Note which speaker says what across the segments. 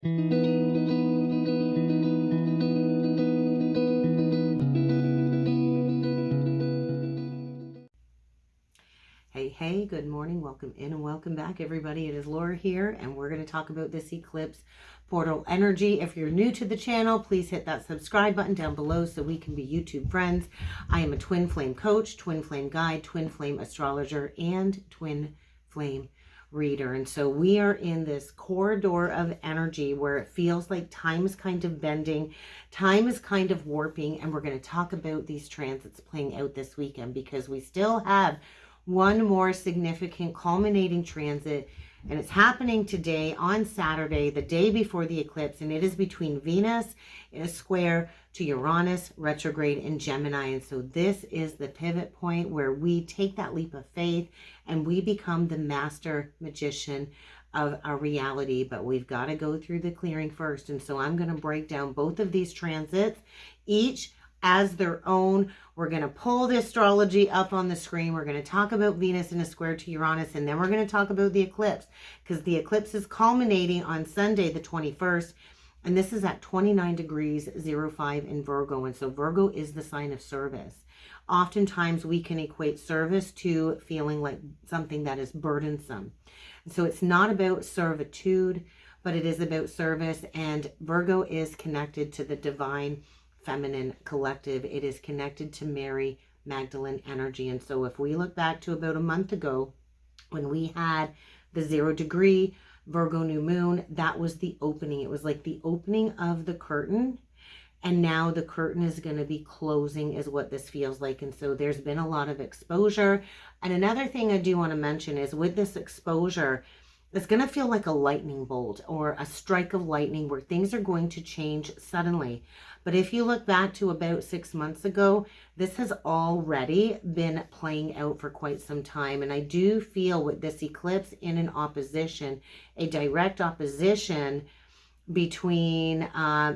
Speaker 1: Hey, good morning. Welcome in and welcome back, everybody. It is Laura here, and we're going to talk about this eclipse portal energy. If you're new to the channel, please hit that subscribe button down below so we can be YouTube friends. I am a twin flame coach, twin flame guide, twin flame astrologer, and twin flame reader. And so we are in this corridor of energy where it feels like time is kind of bending, time is kind of warping, and we're going to talk about these transits playing out this weekend because we still have one more significant culminating transit, and it's happening today on Saturday, the day before the eclipse, and it is between Venus in a square to Uranus retrograde in Gemini. And so this is the pivot point where we take that leap of faith and we become the master magician of our reality, but we've got to go through the clearing first. And so I'm going to break down both of these transits, each as their own. We're going to pull the astrology up on the screen. We're going to talk about Venus in a square to Uranus, and then we're going to talk about the eclipse, because the eclipse is culminating on Sunday, the 21st, and this is at 29 degrees 05 in Virgo. And so Virgo is the sign of service. Oftentimes we can equate service to feeling like something that is burdensome. So it's not about servitude, but it is about service, and Virgo is connected to the divine feminine collective. It is connected to Mary Magdalene energy. And so if we look back to about a month ago when we had the 0 degree Virgo new moon, that was the opening. It was like the opening of the curtain, and now the curtain is going to be closing is what this feels like. And so there's been a lot of exposure. And another thing I do want to mention is with this exposure, it's going to feel like a lightning bolt or a strike of lightning where things are going to change suddenly. But if you look back to about 6 months ago, this has already been playing out for quite some time. And I do feel with this eclipse in an opposition, a direct opposition between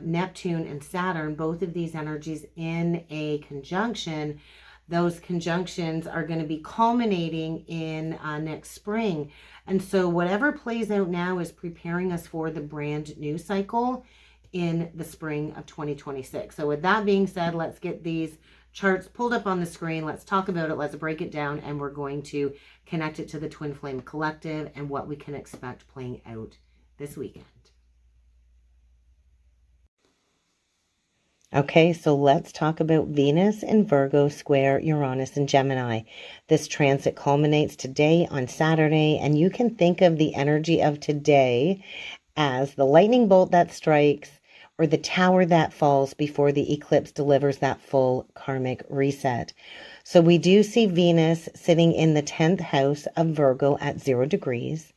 Speaker 1: Neptune and Saturn, both of these energies in a conjunction, those conjunctions are going to be culminating in next spring. And so whatever plays out now is preparing us for the brand new cycle in the spring of 2026. So with that being said, let's get these charts pulled up on the screen. Let's talk about it. Let's break it down, and we're going to connect it to the Twin Flame Collective and what we can expect playing out this weekend. Okay, so let's talk about Venus in Virgo square Uranus in Gemini. This transit culminates today on Saturday, and you can think of the energy of today as the lightning bolt that strikes or the tower that falls before the eclipse delivers that full karmic reset. So we do see Venus sitting in the 10th house of Virgo at 0 degrees.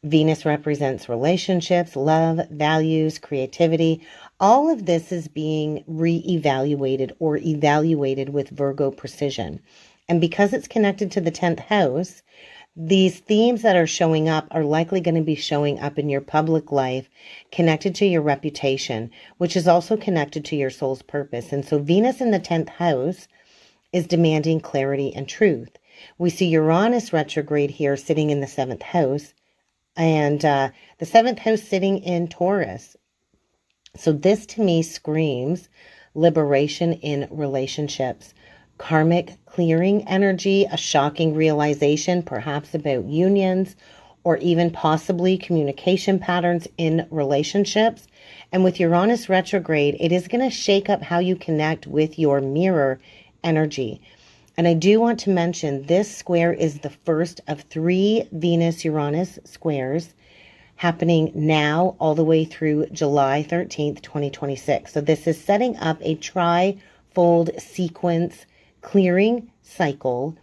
Speaker 1: Venus represents relationships, love, values, creativity. All of this is being re-evaluated or evaluated with Virgo precision. And because it's connected to the 10th house, these themes that are showing up are likely going to be showing up in your public life, connected to your reputation, which is also connected to your soul's purpose. And so Venus in the 10th house is demanding clarity and truth. We see Uranus retrograde here sitting in the 7th house, and the 7th house sitting in Taurus. So this to me screams liberation in relationships, karmic clearing energy, a shocking realization perhaps about unions or even possibly communication patterns in relationships. And with Uranus retrograde, it is going to shake up how you connect with your mirror energy. And I do want to mention this square is the first of 3 Venus-Uranus squares happening now all the way through July 13th, 2026. So this is setting up a tri-fold sequence clearing cycle.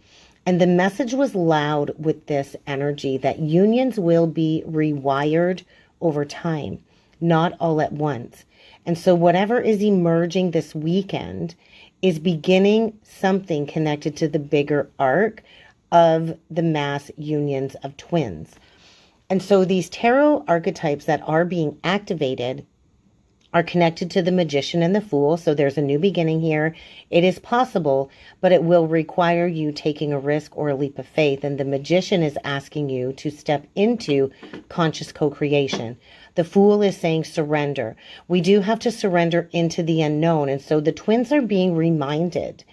Speaker 1: And the message was loud with this energy that unions will be rewired over time, not all at once. And so whatever is emerging this weekend is beginning something connected to the bigger arc of the mass unions of twins. And so these tarot archetypes that are being activated are connected to the Magician and the Fool. So there's a new beginning here. It is possible, but it will require you taking a risk or a leap of faith. And the Magician is asking you to step into conscious co-creation. The Fool is saying surrender. We do have to surrender into the unknown. And so the twins are being reminded,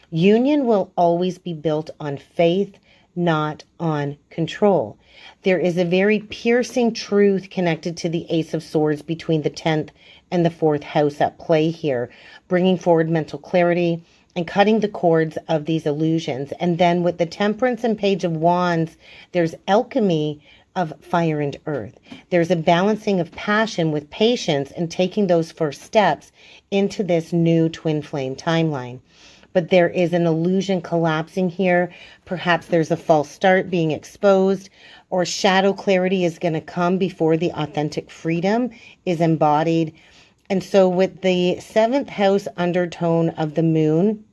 Speaker 1: union will always be built on faith, not on control. There is a very piercing truth connected to the Ace of Swords between the 10th and the 4th house at play here, bringing forward mental clarity and cutting the cords of these illusions. And then with the Temperance and Page of Wands, there's alchemy of fire and earth. There's a balancing of passion with patience and taking those first steps into this new twin flame timeline. But there is an illusion collapsing here. Perhaps there's a false start being exposed, or shadow clarity is going to come before the authentic freedom is embodied. And so with the 7th house undertone of the moon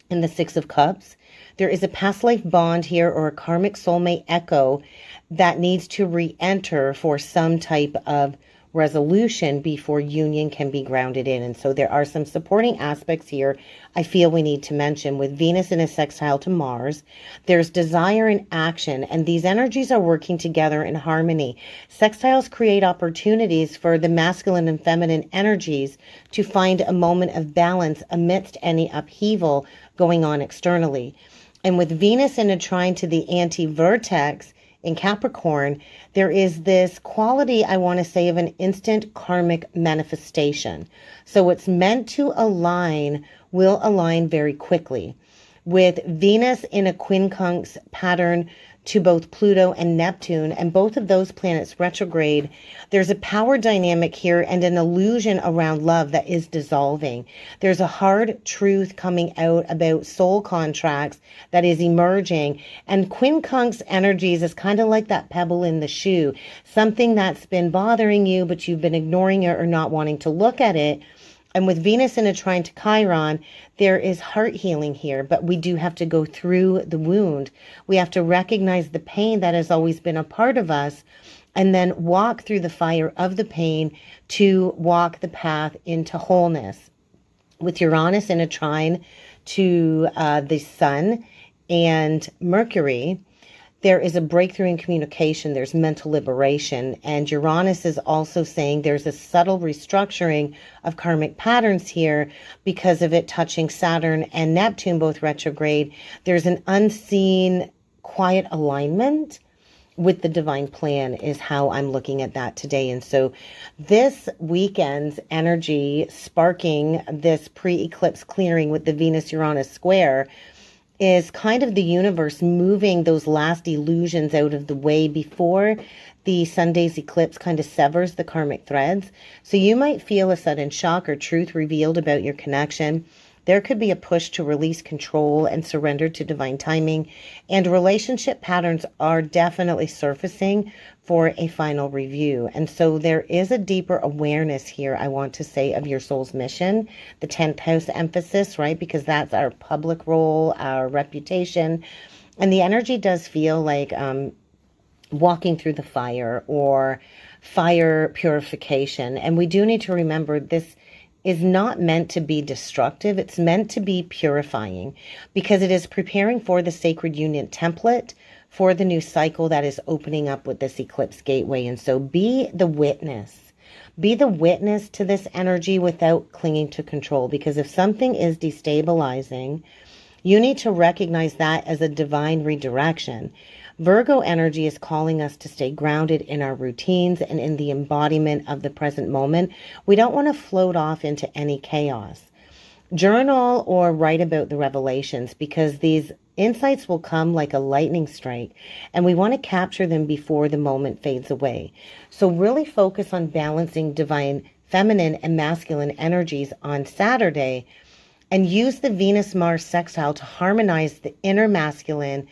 Speaker 1: and the 6 of cups, there is a past life bond here, or a karmic soulmate echo that needs to re-enter for some type of resolution before union can be grounded in. And so there are some supporting aspects here I feel we need to mention. With Venus in a sextile to Mars, there's desire and action, and these energies are working together in harmony. Sextiles create opportunities for the masculine and feminine energies to find a moment of balance amidst any upheaval going on externally. And with Venus in a trine to the anti-vertex in Capricorn, there is this quality, I want to say, of an instant karmic manifestation. So what's meant to align will align very quickly. With Venus in a quincunx pattern to both Pluto and Neptune, and both of those planets retrograde, there's a power dynamic here and an illusion around love that is dissolving. There's a hard truth coming out about soul contracts that is emerging, and quincunx energies is kind of like that pebble in the shoe, something that's been bothering you, but you've been ignoring it or not wanting to look at it. And with Venus in a trine to Chiron, there is heart healing here, but we do have to go through the wound. We have to recognize the pain that has always been a part of us, and then walk through the fire of the pain to walk the path into wholeness. With Uranus in a trine to the Sun and Mercury, there is a breakthrough in communication. There's mental liberation. And Uranus is also saying there's a subtle restructuring of karmic patterns here because of it touching Saturn and Neptune, both retrograde. There's an unseen, quiet alignment with the divine plan is how I'm looking at that today. And so this weekend's energy sparking this pre-eclipse clearing with the Venus-Uranus square is kind of the universe moving those last illusions out of the way before the Sunday's eclipse kind of severs the karmic threads. So you might feel a sudden shock or truth revealed about your connection. There could be a push to release control and surrender to divine timing. And relationship patterns are definitely surfacing for a final review. And so there is a deeper awareness here, I want to say, of your soul's mission. The 10th house emphasis, right? Because that's our public role, our reputation. And the energy does feel like walking through the fire or fire purification. And we do need to remember this is not meant to be destructive. It's meant to be purifying because it is preparing for the sacred union template for the new cycle that is opening up with this eclipse gateway. And so be the witness. Be the witness to this energy without clinging to control, because if something is destabilizing, you need to recognize that as a divine redirection. Virgo energy is calling us to stay grounded in our routines and in the embodiment of the present moment. We don't want to float off into any chaos. Journal or write about the revelations, because these insights will come like a lightning strike, and we want to capture them before the moment fades away. So really focus on balancing divine feminine and masculine energies on Saturday, and use the Venus-Mars sextile to harmonize the inner masculine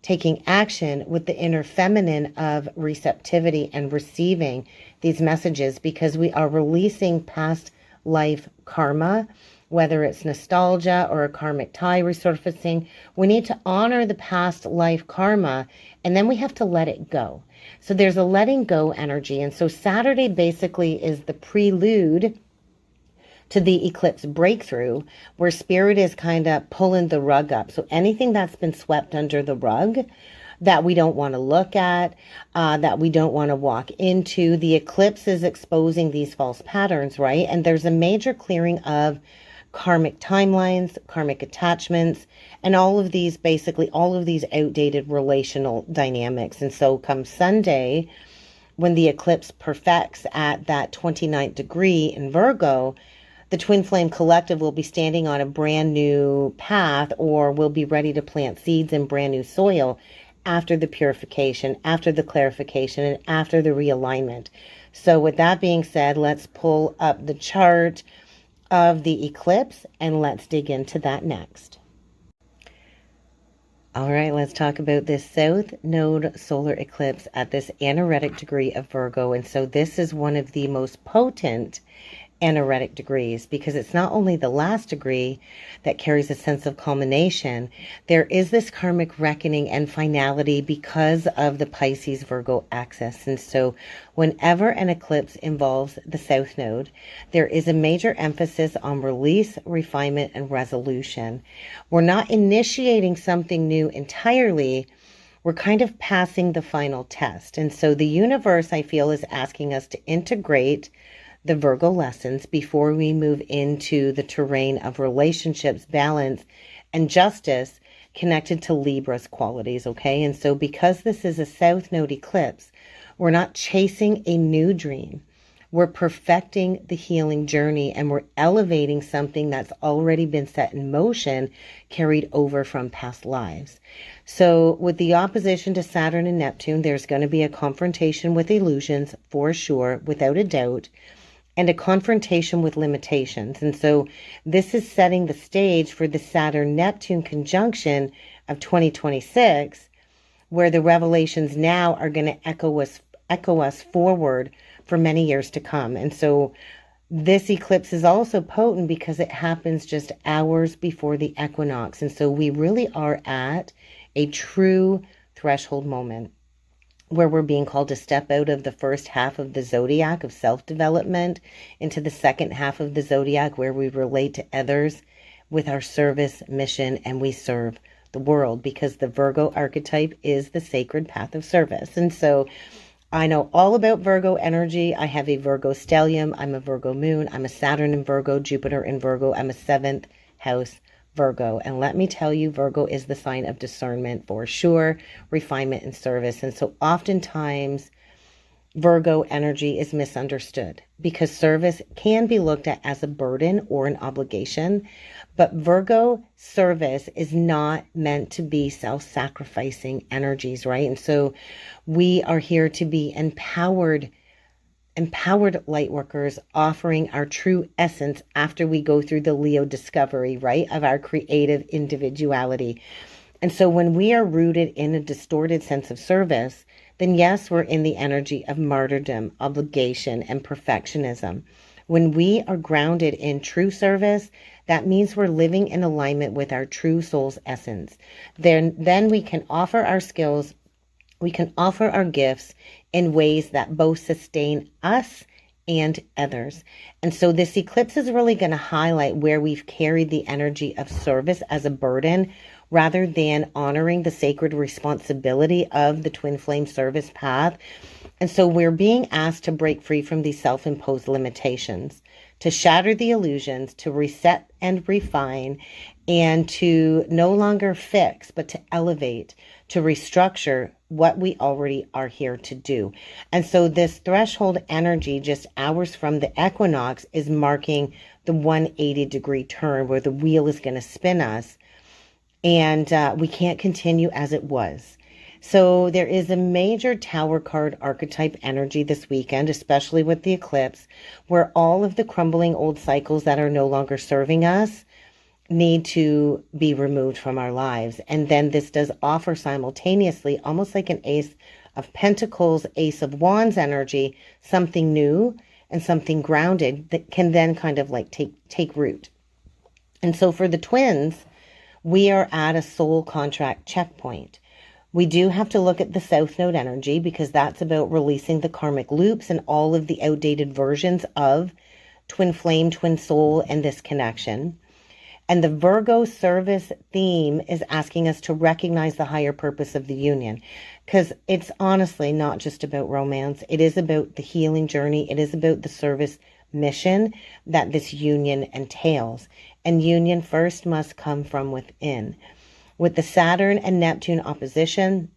Speaker 1: taking action with the inner feminine of receptivity and receiving these messages, because we are releasing past life karma, whether it's nostalgia or a karmic tie resurfacing. We need to honor the past life karma, and then we have to let it go. So there's a letting go energy. And so Saturday basically is the prelude to the eclipse breakthrough, where spirit is kind of pulling the rug up. So anything that's been swept under the rug, that we don't want to look at, that we don't want to walk into. The eclipse is exposing these false patterns, right? And there's a major clearing of karmic timelines, karmic attachments, and all of these outdated relational dynamics. And so come Sunday, when the eclipse perfects at that 29th degree in Virgo, the Twin Flame Collective will be standing on a brand new path, or will be ready to plant seeds in brand new soil after the purification, after the clarification, and after the realignment. So with that being said, let's pull up the chart of the eclipse and let's dig into that next. All right, let's talk about this South Node solar eclipse at this anaretic degree of Virgo. And so this is one of the most potent anaretic degrees, because it's not only the last degree that carries a sense of culmination, there is this karmic reckoning and finality because of the Pisces Virgo axis. And so whenever an eclipse involves the South Node, there is a major emphasis on release, refinement, and resolution. We're not initiating something new entirely. We're kind of passing the final test. And so the universe, I feel, is asking us to integrate the Virgo lessons before we move into the terrain of relationships, balance, and justice connected to Libra's qualities, okay? And so because this is a South Node eclipse, we're not chasing a new dream. We're perfecting the healing journey, and we're elevating something that's already been set in motion, carried over from past lives. So with the opposition to Saturn and Neptune, there's going to be a confrontation with illusions for sure, without a doubt, and a confrontation with limitations. And so this is setting the stage for the Saturn-Neptune conjunction of 2026, where the revelations now are going to echo us forward for many years to come. And so this eclipse is also potent because it happens just hours before the equinox. And so we really are at a true threshold moment, where we're being called to step out of the first half of the zodiac of self-development into the second half of the zodiac, where we relate to others with our service mission, and we serve the world, because the Virgo archetype is the sacred path of service. And so I know all about Virgo energy. I have a Virgo stellium. I'm a Virgo moon. I'm a Saturn in Virgo, Jupiter in Virgo. I'm a 7th house Virgo. And let me tell you, Virgo is the sign of discernment for sure, refinement and service. And so oftentimes Virgo energy is misunderstood, because service can be looked at as a burden or an obligation. But Virgo service is not meant to be self-sacrificing energies, right? And so we are here to be empowered light workers, offering our true essence after we go through the Leo discovery, right, of our creative individuality. And so when we are rooted in a distorted sense of service, then yes, we're in the energy of martyrdom, obligation, and perfectionism. When we are grounded in true service, that means we're living in alignment with our true soul's essence. Then we can offer our skills, we can offer our gifts in ways that both sustain us and others. And so this eclipse is really going to highlight where we've carried the energy of service as a burden, rather than honoring the sacred responsibility of the twin flame service path. And so we're being asked to break free from these self-imposed limitations, to shatter the illusions, to reset and refine, and to no longer fix, but to elevate, to restructure what we already are here to do. And so this threshold energy, just hours from the equinox, is marking the 180-degree turn where the wheel is going to spin us, and we can't continue as it was. So there is a major Tower card archetype energy this weekend, especially with the eclipse, where all of the crumbling old cycles that are no longer serving us need to be removed from our lives. And then this does offer simultaneously, almost like an Ace of Pentacles, Ace of Wands energy, something new and something grounded that can then kind of like take root. And so for the twins, we are at a soul contract checkpoint. We do have to look at the South Node energy, because that's about releasing the karmic loops and all of the outdated versions of twin flame, twin soul, and this connection. And the Virgo service theme is asking us to recognize the higher purpose of the union, because it's honestly not just about romance. It is about the healing journey. It is about the service mission that this union entails. And union first must come from within. With the Saturn and Neptune opposition,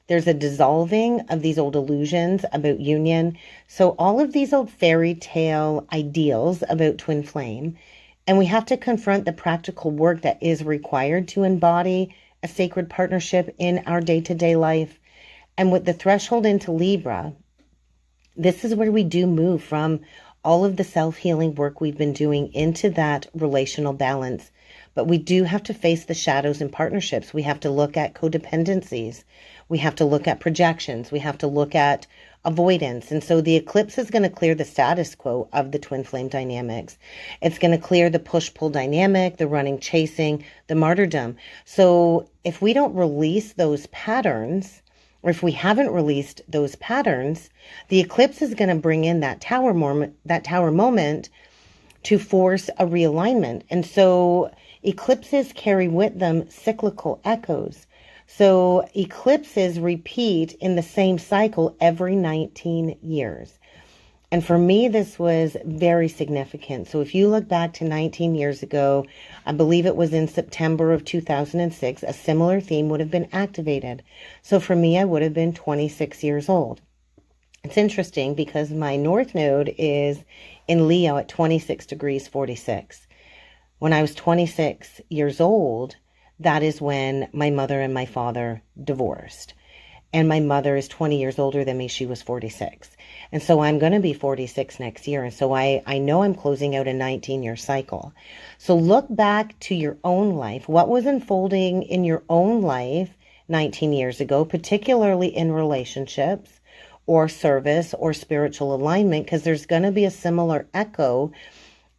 Speaker 1: there's a dissolving of these old illusions about union. So all of these old fairy tale ideals about twin flame, and we have to confront the practical work that is required to embody a sacred partnership in our day-to-day life. And with the threshold into Libra, this is where we do move from all of the self-healing work we've been doing into that relational balance. But we do have to face the shadows in partnerships. We have to look at codependencies. We have to look at projections. We have to look at avoidance. And so the eclipse is going to clear the status quo of the twin flame dynamics. It's going to clear the push-pull dynamic, the running, chasing, the martyrdom. So if we don't release those patterns, or if we haven't released those patterns, the eclipse is going to bring in that tower moment to force a realignment. And so eclipses carry with them cyclical echoes. So eclipses repeat in the same cycle every 19 years. And for me, this was very significant. So if you look back to 19 years ago, I believe it was in September of 2006, a similar theme would have been activated. So for me, I would have been 26 years old. It's interesting because my North Node is in Leo at 26 degrees 46. When I was 26 years old, that is when my mother and my father divorced. And my mother is 20 years older than me. She was 46. And so I'm going to be 46 next year. And so I know I'm closing out a 19-year cycle. So look back to your own life. What was unfolding in your own life 19 years ago, particularly in relationships or service or spiritual alignment, because there's going to be a similar echo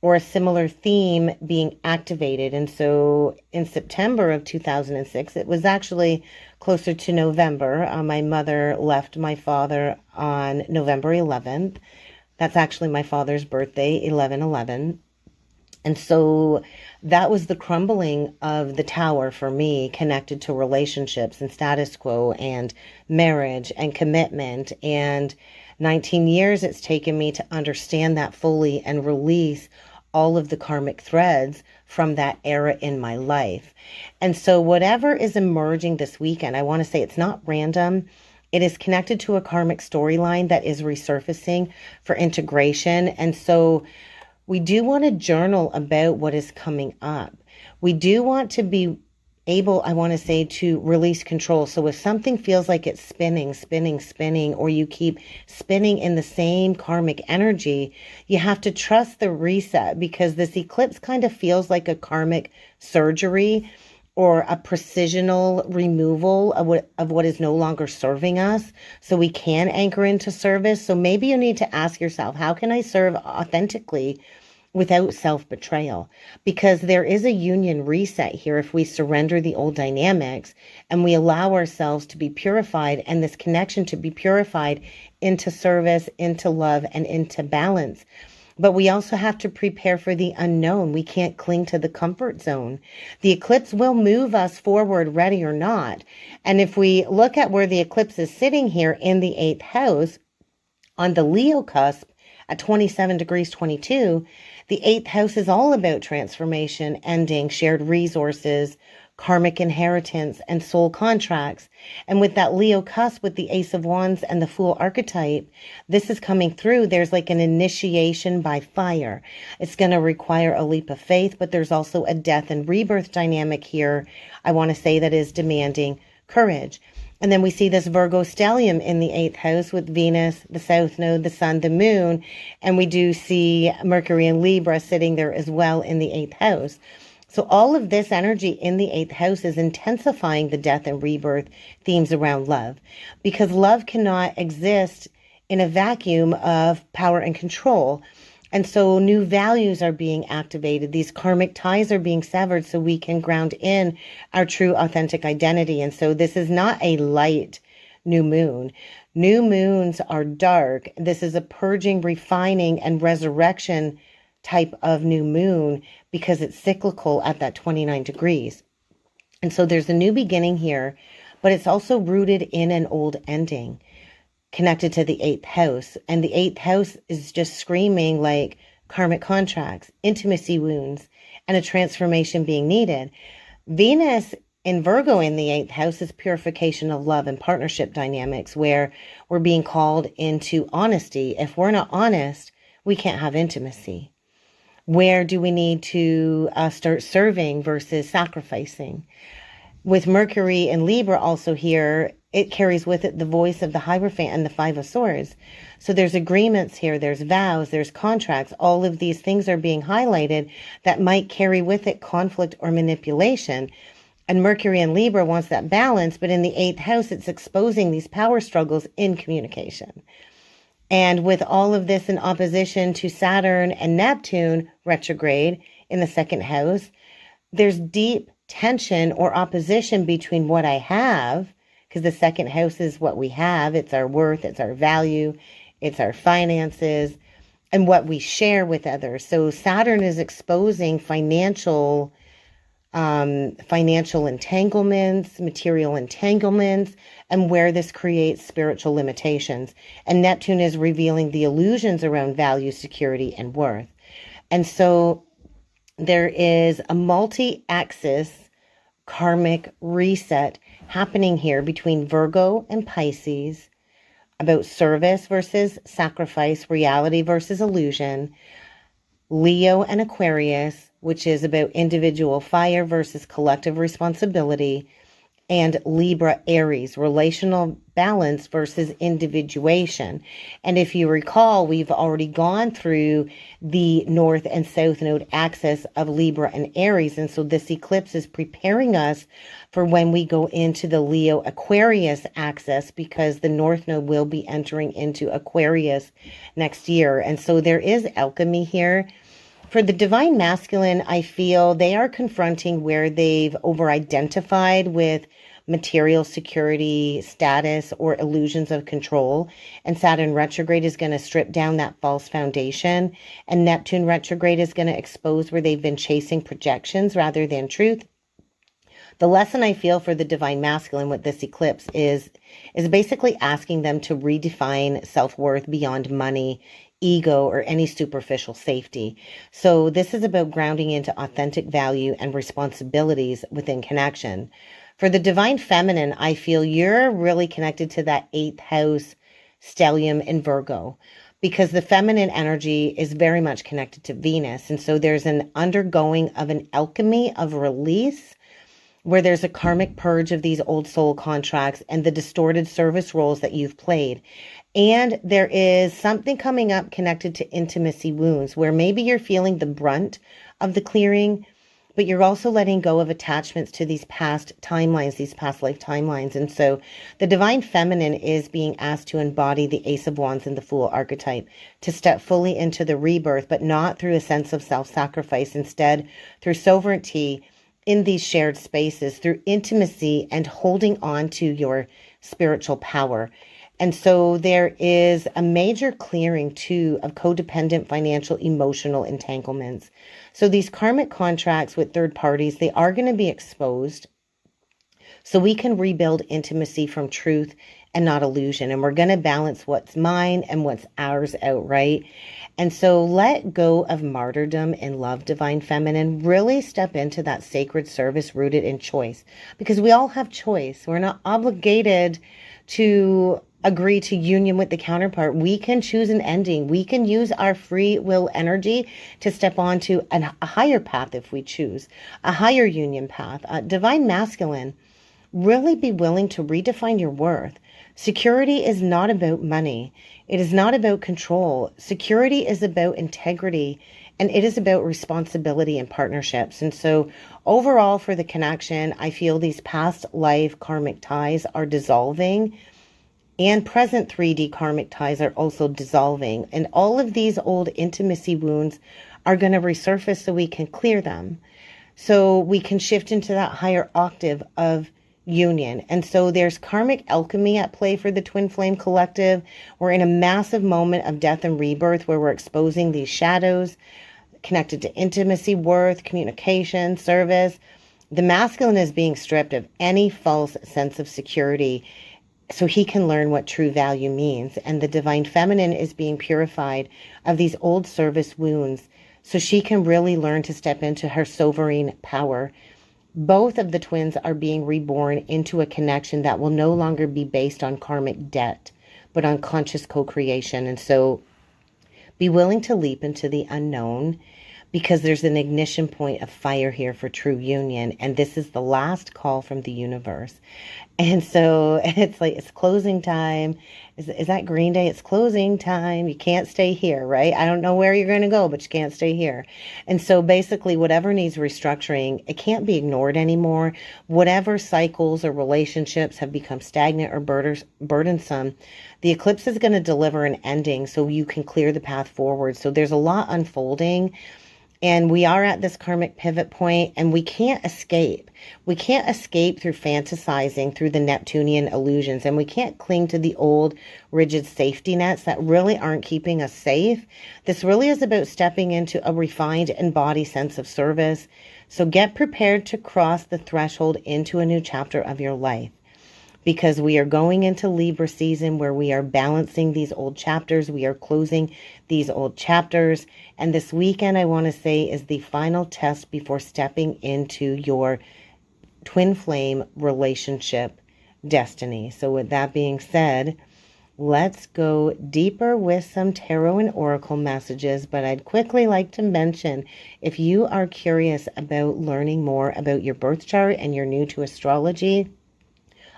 Speaker 1: or a similar theme being activated. And so in September of 2006, it was actually closer to November. My mother left my father on November 11th. That's actually my father's birthday, 11/11. And so that was the crumbling of the tower for me, connected to relationships and status quo and marriage and commitment. And 19 years it's taken me to understand that fully and release all of the karmic threads from that era in my life. And so whatever is emerging this weekend, I want to say it's not random. It is connected to a karmic storyline that is resurfacing for integration. And so we do want to journal about what is coming up. We do want to be able, I want to say, to release control. So if something feels like it's spinning, or you keep spinning in the same karmic energy, you have to trust the reset, because this eclipse kind of feels like a karmic surgery or a precisional removal of what is no longer serving us, so we can anchor into service. So maybe you need to ask yourself, how can I serve authentically without self-betrayal? Because there is a union reset here if we surrender the old dynamics and we allow ourselves to be purified, and this connection to be purified into service, into love, and into balance. But we also have to prepare for the unknown. We can't cling to the comfort zone. The eclipse will move us forward, ready or not. And if we look at where the eclipse is sitting here in the 8th house on the Leo cusp at 27 degrees 22, the 8th house is all about transformation, ending, shared resources, karmic inheritance, and soul contracts. And with that Leo cusp, with the Ace of Wands and the Fool archetype, this is coming through. There's like an initiation by fire. It's going to require a leap of faith, but there's also a death and rebirth dynamic here, I want to say, that is demanding courage. And then we see this Virgo stellium in the 8th house with Venus, the South Node, the Sun, the Moon. And we do see Mercury and Libra sitting there as well in the 8th house. So all of this energy in the 8th house is intensifying the death and rebirth themes around love, because love cannot exist in a vacuum of power and control. And so new values are being activated. These karmic ties are being severed so we can ground in our true authentic identity. And so this is not a light new moon. New moons are dark. This is a purging, refining, and resurrection type of new moon because it's cyclical at that 29 degrees. And so there's a new beginning here, but it's also rooted in an old ending connected to the 8th house. And the 8th house is just screaming like karmic contracts, intimacy wounds, and a transformation being needed. Venus in Virgo in the 8th house is purification of love and partnership dynamics, where we're being called into honesty. If we're not honest, we can't have intimacy. Where do we need to start serving versus sacrificing? With Mercury and Libra also here, it carries with it the voice of the Hierophant and the Five of Swords. So there's agreements here, there's vows, there's contracts. All of these things are being highlighted that might carry with it conflict or manipulation. And Mercury and Libra wants that balance, but in the 8th house, it's exposing these power struggles in communication. And with all of this in opposition to Saturn and Neptune retrograde in the 2nd house, there's deep tension or opposition between what I have, because the 2nd house is what we have. It's our worth, it's our value, it's our finances, and what we share with others. So Saturn is exposing financial entanglements, material entanglements, and where this creates spiritual limitations. And Neptune is revealing the illusions around value, security, and worth. And so there is a multi-axis karmic reset happening here between Virgo and Pisces about service versus sacrifice, reality versus illusion, Leo and Aquarius, which is about individual fire versus collective responsibility, and Libra, Aries, relational balance versus individuation. And if you recall, we've already gone through the North and South Node axis of Libra and Aries. And so this eclipse is preparing us for when we go into the Leo Aquarius axis, because the North Node will be entering into Aquarius next year. And so there is alchemy here. For the divine masculine, I feel they are confronting where they've over-identified with material security, status, or illusions of control. And Saturn retrograde is going to strip down that false foundation. And Neptune retrograde is going to expose where they've been chasing projections rather than truth. The lesson I feel for the divine masculine with this eclipse is basically asking them to redefine self-worth beyond money, ego, or any superficial safety. So this is about grounding into authentic value and responsibilities within connection. For the divine feminine, I feel you're really connected to that 8th house stellium in Virgo, because the feminine energy is very much connected to Venus. And so there's an undergoing of an alchemy of release, where there's a karmic purge of these old soul contracts and the distorted service roles that you've played. And there is something coming up connected to intimacy wounds, where maybe you're feeling the brunt of the clearing, but you're also letting go of attachments to these past timelines, these past life timelines. And so the divine feminine is being asked to embody the Ace of Wands and the Fool archetype, to step fully into the rebirth, but not through a sense of self-sacrifice, instead through sovereignty in these shared spaces, through intimacy and holding on to your spiritual power. And so there is a major clearing too of codependent financial emotional entanglements. So these karmic contracts with third parties, they are going to be exposed so we can rebuild intimacy from truth and not illusion. And we're going to balance what's mine and what's ours outright. And so let go of martyrdom and love, divine feminine. Really step into that sacred service rooted in choice, because we all have choice. We're not obligated to agree to union with the counterpart. We can choose an ending. We can use our free will energy to step onto a higher path if we choose, a higher union path. Divine masculine, really be willing to redefine your worth. Security is not about money. It is not about control. Security is about integrity, and it is about responsibility and partnerships. And so overall for the connection, I feel these past life karmic ties are dissolving, and present 3D karmic ties are also dissolving. And all of these old intimacy wounds are going to resurface so we can clear them, so we can shift into that higher octave of union. And so there's karmic alchemy at play for the Twin Flame Collective. We're in a massive moment of death and rebirth, where we're exposing these shadows, connected to intimacy, worth, communication, service. The masculine is being stripped of any false sense of security so he can learn what true value means. And the divine feminine is being purified of these old service wounds so she can really learn to step into her sovereign power. Both of the twins are being reborn into a connection that will no longer be based on karmic debt, but on conscious co-creation. And so be willing to leap into the unknown, because there's an ignition point of fire here for true union. And this is the last call from the universe. And so it's like, it's closing time. Is that Green Day? It's closing time. You can't stay here, right? I don't know where you're going to go, but you can't stay here. And so basically whatever needs restructuring, it can't be ignored anymore. Whatever cycles or relationships have become stagnant or burdensome, the eclipse is going to deliver an ending so you can clear the path forward. So there's a lot unfolding. And we are at this karmic pivot point, and we can't escape. We can't escape through fantasizing through the Neptunian illusions, and we can't cling to the old rigid safety nets that really aren't keeping us safe. This really is about stepping into a refined embodied sense of service. So get prepared to cross the threshold into a new chapter of your life, because we are going into Libra season where we are balancing these old chapters. We are closing these old chapters. And this weekend, I want to say, is the final test before stepping into your twin flame relationship destiny. So with that being said, let's go deeper with some tarot and oracle messages. But I'd quickly like to mention, if you are curious about learning more about your birth chart and you're new to astrology,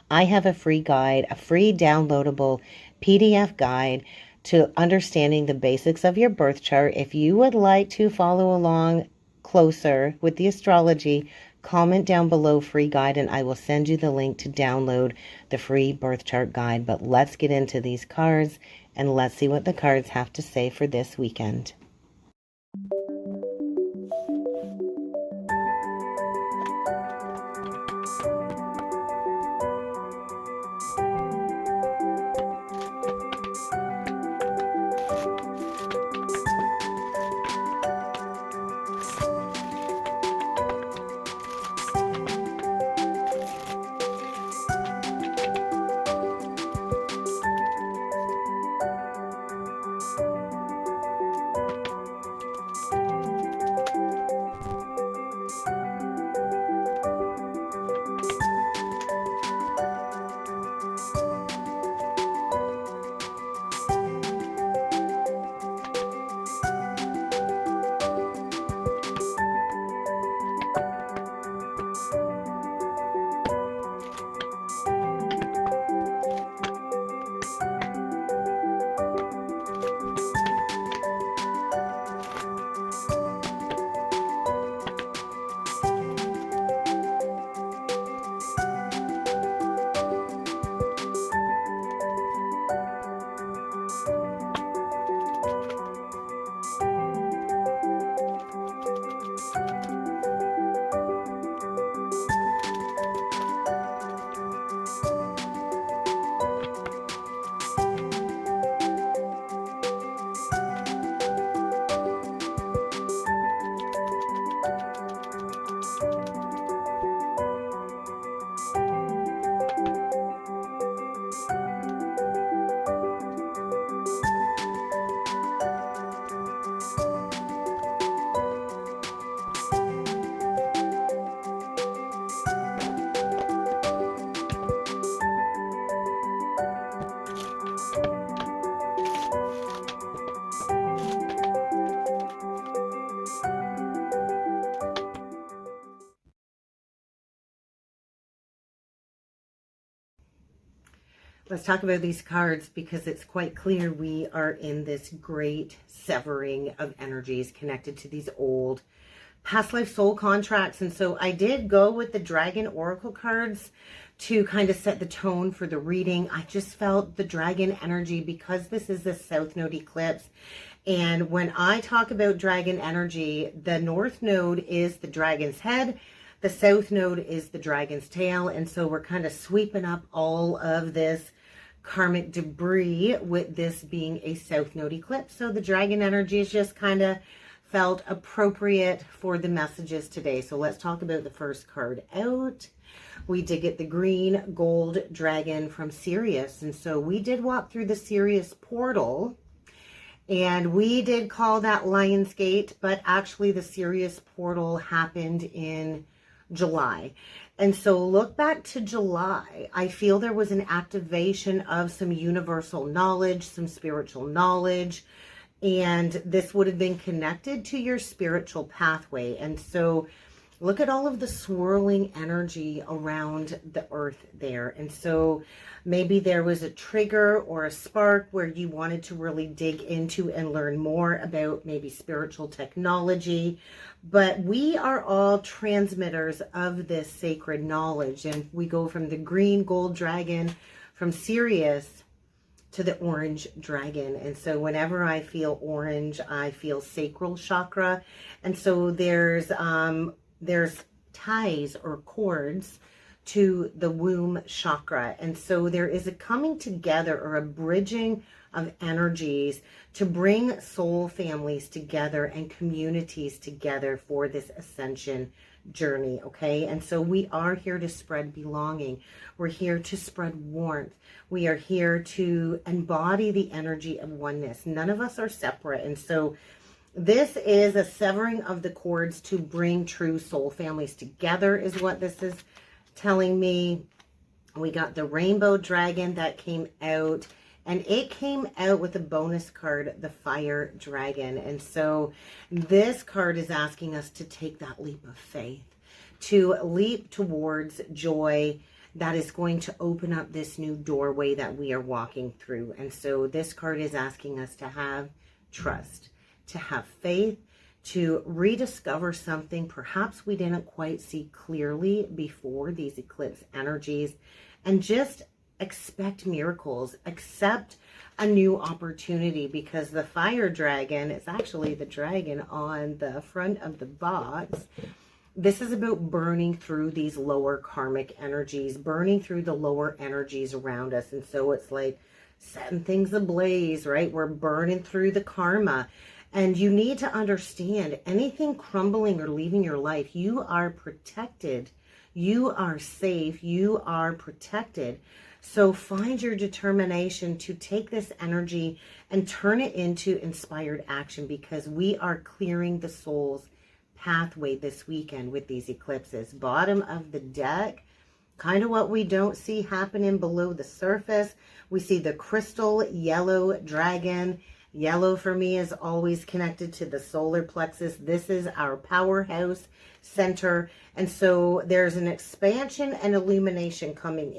Speaker 1: I have a free guide, a free downloadable PDF guide to understanding the basics of your birth chart. If you would like to follow along closer with the astrology, comment down below free guide and I will send you the link to download the free birth chart guide. But let's get into these cards and let's see what the cards have to say for this weekend. Let's talk about these cards because it's quite clear we are in this great severing of energies connected to these old past life soul contracts. And so I did go with the Dragon Oracle cards to kind of set the tone for the reading. I just felt the dragon energy because this is the South Node eclipse. And when I talk about dragon energy, the North Node is the dragon's head. The South Node is the dragon's tail. And so we're kind of sweeping up all of this karmic debris with this being a South Node eclipse. So the dragon energy is just kind of felt appropriate for the messages today. So let's talk about the first card out. We did get the green gold dragon from Sirius. And so we did walk through the Sirius portal. And we did call that Lionsgate, but actually the Sirius portal happened in July. And so look back to July. I feel there was an activation of some universal knowledge, some spiritual knowledge, and this would have been connected to your spiritual pathway. And so look at all of the swirling energy around the earth there. And so maybe there was a trigger or a spark where you wanted to really dig into and learn more about maybe spiritual technology. But we are all transmitters of this sacred knowledge. And we go from the green gold dragon from Sirius to the orange dragon. And so whenever I feel orange, I feel sacral chakra. And so there's ties or cords to the womb chakra. And so there is a coming together or a bridging of energies to bring soul families together and communities together for this ascension journey, okay? And so we are here to spread belonging. We're here to spread warmth. We are here to embody the energy of oneness. None of us are separate. And so this is a severing of the cords to bring true soul families together is what this is telling me. We got the rainbow dragon that came out, and it came out with a bonus card, the fire dragon. And so this card is asking us to take that leap of faith, to leap towards joy that is going to open up this new doorway that we are walking through. And so this card is asking us to have trust, to have faith, to rediscover something perhaps we didn't quite see clearly before these eclipse energies, and just expect miracles, accept a new opportunity, because the fire dragon is actually the dragon on the front of the box. This is about burning through these lower karmic energies, burning through the lower energies around us. And so it's like setting things ablaze, right? We're burning through the karma. And you need to understand, anything crumbling or leaving your life, you are protected. You are safe. You are protected. So find your determination to take this energy and turn it into inspired action, because we are clearing the soul's pathway this weekend with these eclipses. Bottom of the deck, kind of what we don't see happening below the surface. We see the crystal yellow dragon. Yellow for me is always connected to the solar plexus. This is our powerhouse center. And so there's an expansion and illumination coming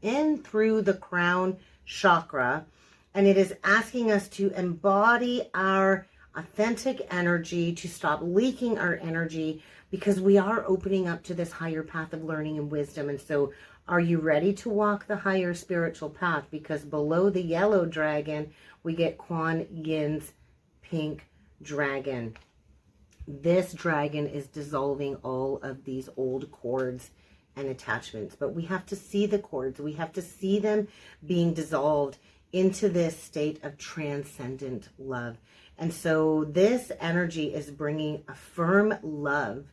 Speaker 1: in through the crown chakra. And it is asking us to embody our authentic energy, to stop leaking our energy, because we are opening up to this higher path of learning and wisdom. And so are you ready to walk the higher spiritual path? Because below the yellow dragon, we get Kuan Yin's pink dragon. This dragon is dissolving all of these old cords and attachments. But we have to see the cords. We have to see them being dissolved into this state of transcendent love. And so this energy is bringing a firm love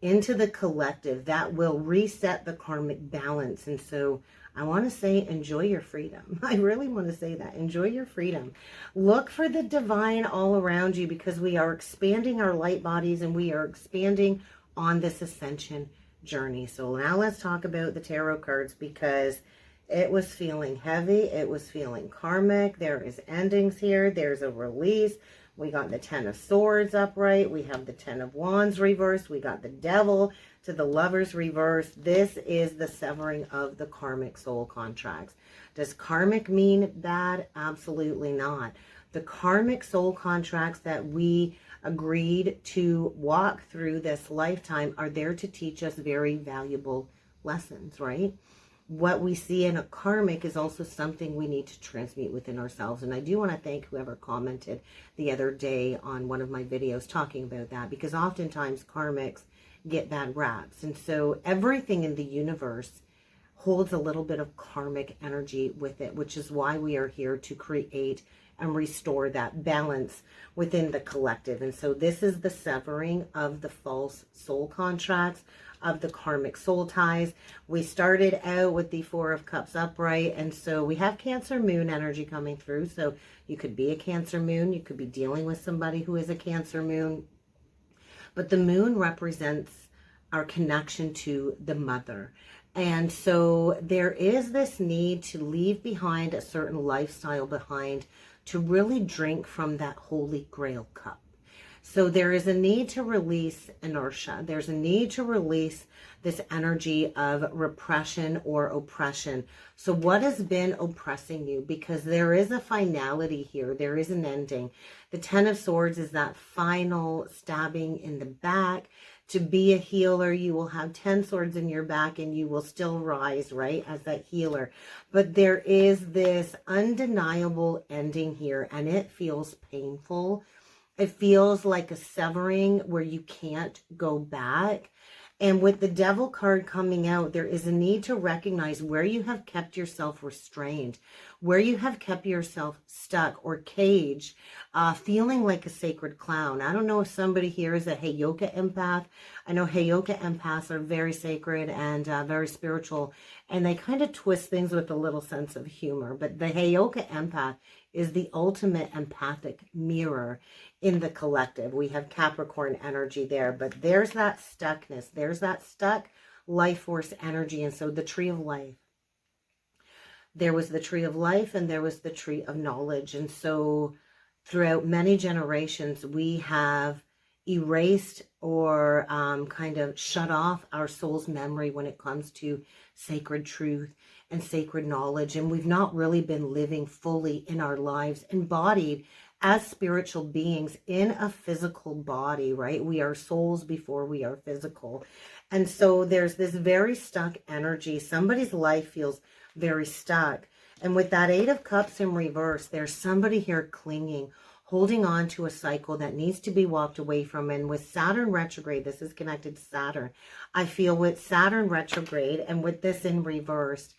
Speaker 1: into the collective that will reset the karmic balance. And so I want to say, enjoy your freedom. I really want to say that. Enjoy your freedom. Look for the divine all around you, because we are expanding our light bodies and we are expanding on this ascension journey. So now let's talk about the tarot cards, because it was feeling heavy. It was feeling karmic. There is endings here. There's a release. We got the 10 of Swords upright. We have the 10 of Wands reversed. We got the Devil to the Lovers reversed. This is the severing of the karmic soul contracts. Does karmic mean bad? Absolutely not. The karmic soul contracts that we agreed to walk through this lifetime are there to teach us very valuable lessons, right? What we see in a karmic is also something we need to transmute within ourselves. And I do want to thank whoever commented the other day on one of my videos talking about that, because oftentimes karmics get bad raps. And so everything in the universe holds a little bit of karmic energy with it, which is why we are here to create and restore that balance within the collective. And so this is the severing of the false soul contracts, of the karmic soul ties. We started out with the Four of Cups upright, and so we have Cancer Moon energy coming through. So you could be a Cancer Moon, you could be dealing with somebody who is a Cancer Moon, but the moon represents our connection to the mother. And so there is this need to leave behind a certain lifestyle behind, to really drink from that holy grail cup. So there is a need to release inertia. There's a need to release this energy of repression or oppression. So what has been oppressing you? Because there is a finality here. There is an ending. The Ten of Swords is that final stabbing in the back. To be a healer, you will have 10 swords in your back and you will still rise, right, as that healer. But there is this undeniable ending here, and it feels painful. It feels like a severing where you can't go back. And with the Devil card coming out, there is a need to recognize where you have kept yourself restrained, where you have kept yourself stuck or caged, feeling like a sacred clown. I don't know if somebody here is a Heyoka empath. I know Heyoka empaths are very sacred and very spiritual, and they kind of twist things with a little sense of humor. But the Heyoka empath is the ultimate empathic mirror in the collective. We have Capricorn energy there, but there's that stuckness. There's that stuck life force energy. And so the tree of life, there was the tree of life and there was the tree of knowledge. And so throughout many generations, we have erased or kind of shut off our soul's memory when it comes to sacred truth and sacred knowledge. And we've not really been living fully in our lives, embodied as spiritual beings in a physical body, right? We are souls before we are physical. And so there's this very stuck energy. Somebody's life feels very stuck. And with that Eight of Cups in reverse, there's somebody here clinging, holding on to a cycle that needs to be walked away from. And with Saturn retrograde, this is connected to Saturn. I feel with Saturn retrograde and with this in reverse,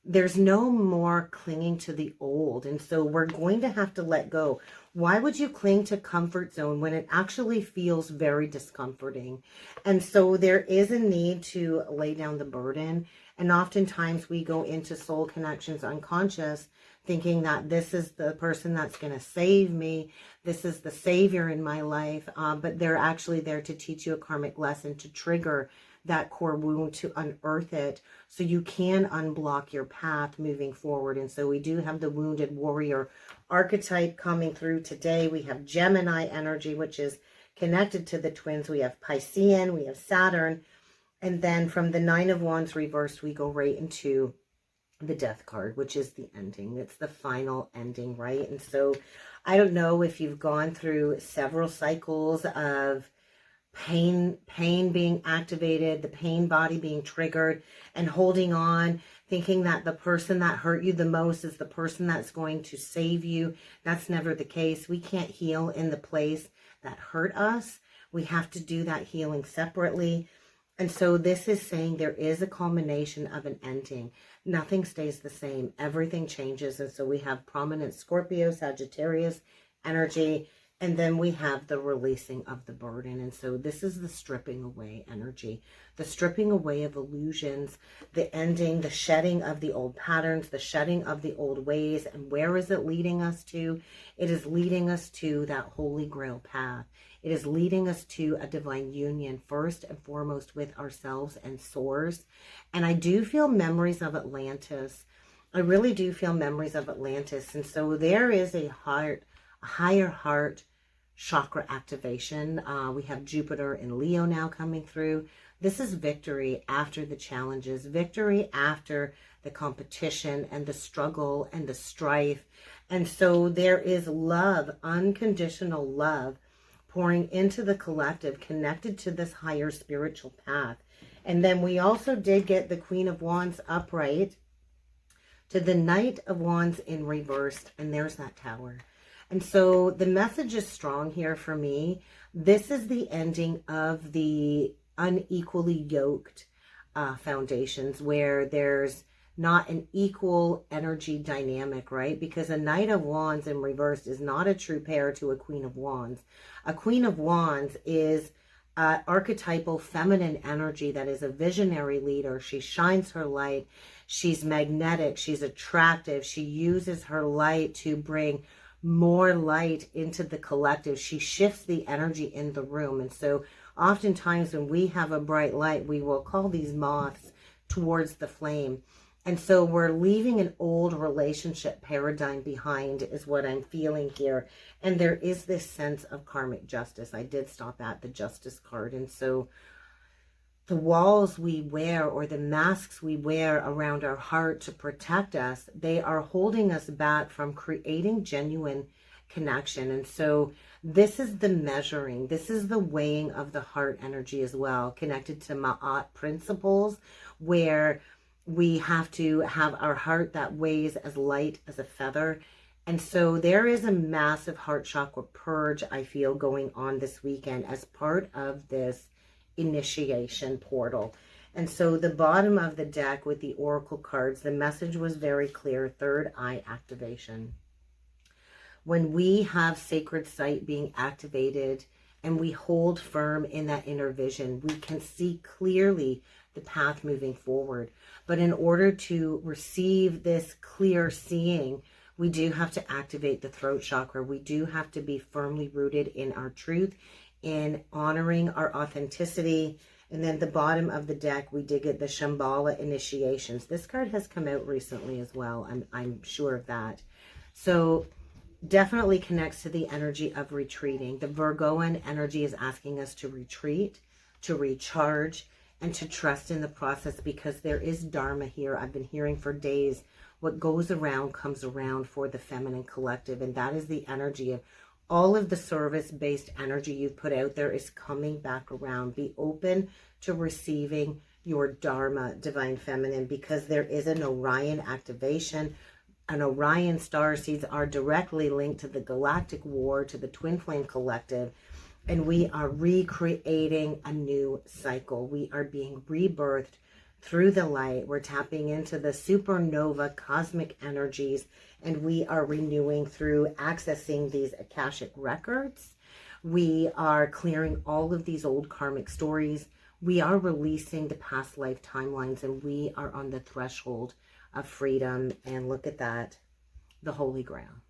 Speaker 1: there's no more clinging to the old. And so we're going to have to let go. Why would you cling to comfort zone when it actually feels very discomforting? And so there is a need to lay down the burden. And oftentimes we go into soul connections unconscious, thinking that this is the person that's going to save me. This is the savior in my life. But they're actually there to teach you a karmic lesson, to trigger that core wound, to unearth it so you can unblock your path moving forward. And so we do have the wounded warrior archetype coming through today. We have Gemini energy, which is connected to the twins. We have Piscean, we have Saturn. And then from the Nine of Wands reversed, we go right into the Death card, which is the ending. It's the final ending, right? And so I don't know if you've gone through several cycles of pain being activated, the pain body being triggered, and holding on, thinking that the person that hurt you the most is the person that's going to save you. That's never the case. We can't heal in the place that hurt us. We have to do that healing separately. And so this is saying there is a culmination of an ending. Nothing stays the same. Everything changes. And so we have prominent Scorpio, Sagittarius energy. And then we have the releasing of the burden. And so this is the stripping away energy, the stripping away of illusions, the ending, the shedding of the old patterns, the shedding of the old ways. And where is it leading us to? It is leading us to that holy grail path. It is leading us to a divine union, first and foremost with ourselves and source. And I do feel memories of Atlantis. I really do feel memories of Atlantis. And so there is a higher heart chakra activation. We have Jupiter in Leo now coming through. This is victory after the challenges, victory after the competition and the struggle and the strife. And so there is love, unconditional love, pouring into the collective, connected to this higher spiritual path. And then we also did get the Queen of Wands upright to the Knight of Wands in reversed, and there's that Tower. And so the message is strong here for me. This is the ending of the unequally yoked foundations, where there's not an equal energy dynamic, right? Because a Knight of Wands in reverse is not a true pair to a Queen of Wands. A Queen of Wands is archetypal feminine energy that is a visionary leader. She shines her light. She's magnetic. She's attractive. She uses her light to bring more light into the collective. She shifts the energy in the room. And so oftentimes when we have a bright light, we will call these moths towards the flame. And so we're leaving an old relationship paradigm behind is what I'm feeling here. And there is this sense of karmic justice. I did stop at the justice card. And so the walls we wear or the masks we wear around our heart to protect us, they are holding us back from creating genuine connection. And so this is the measuring. This is the weighing of the heart energy as well, connected to Ma'at principles, where we have to have our heart that weighs as light as a feather. And so there is a massive heart chakra purge, I feel, going on this weekend as part of this initiation portal. And so the bottom of the deck with the oracle cards, the message was very clear: third eye activation. When we have sacred sight being activated and we hold firm in that inner vision, we can see clearly the path moving forward. But in order to receive this clear seeing, we do have to activate the throat chakra. We do have to be firmly rooted in our truth, in honoring our authenticity. And then the bottom of the deck, we did get the Shambhala initiations. This card has come out recently as well. I'm sure of that. So definitely connects to the energy of retreating. The Virgoan energy is asking us to retreat, to recharge, and to trust in the process, because there is Dharma here. I've been hearing for days, what goes around comes around for the feminine collective. And that is the energy of all of the service-based energy you've put out there is coming back around. Be open to receiving your Dharma, divine feminine, because there is an Orion activation. And Orion star seeds are directly linked to the galactic war, to the twin flame collective. And we are recreating a new cycle. We are being rebirthed through the light. We're tapping into the supernova cosmic energies, and we are renewing through accessing these Akashic records. We are clearing all of these old karmic stories. We are releasing the past life timelines, and we are on the threshold of freedom. And look at that, the Holy Grail.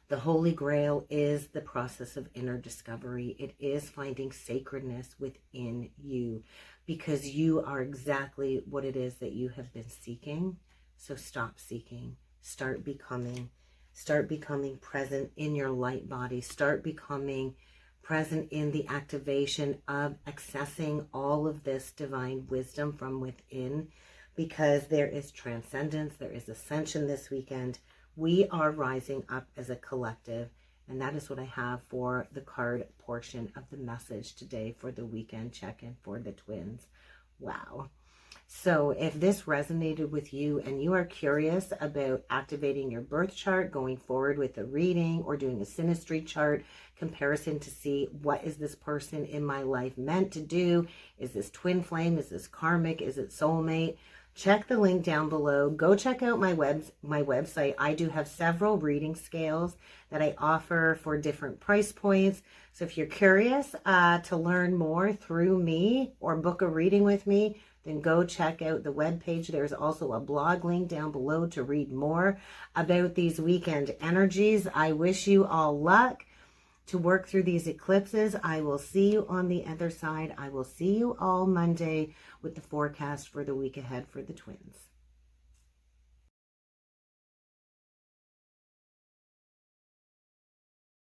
Speaker 1: The Holy Grail is the process of inner discovery. It is finding sacredness within you, because you are exactly what it is that you have been seeking. So stop seeking. Start becoming present in your light body. Start becoming present in the activation of accessing all of this divine wisdom from within, because there is transcendence, there is ascension this weekend. We are rising up as a collective, and that is what I have for the card portion of the message today for the weekend check-in for the twins. Wow. So if this resonated with you and you are curious about activating your birth chart, going forward with a reading, or doing a synastry chart comparison to see what is this person in my life meant to do, is this twin flame, is this karmic, is it soulmate, check the link down below. Go check out my website. I do have several reading scales that I offer for different price points. So if you're curious to learn more through me or book a reading with me, then go check out the webpage. There's also a blog link down below to read more about these weekend energies. I wish you all luck to work through these eclipses. I will see you on the other side. I will see you all Monday with the forecast for the week ahead for the twins.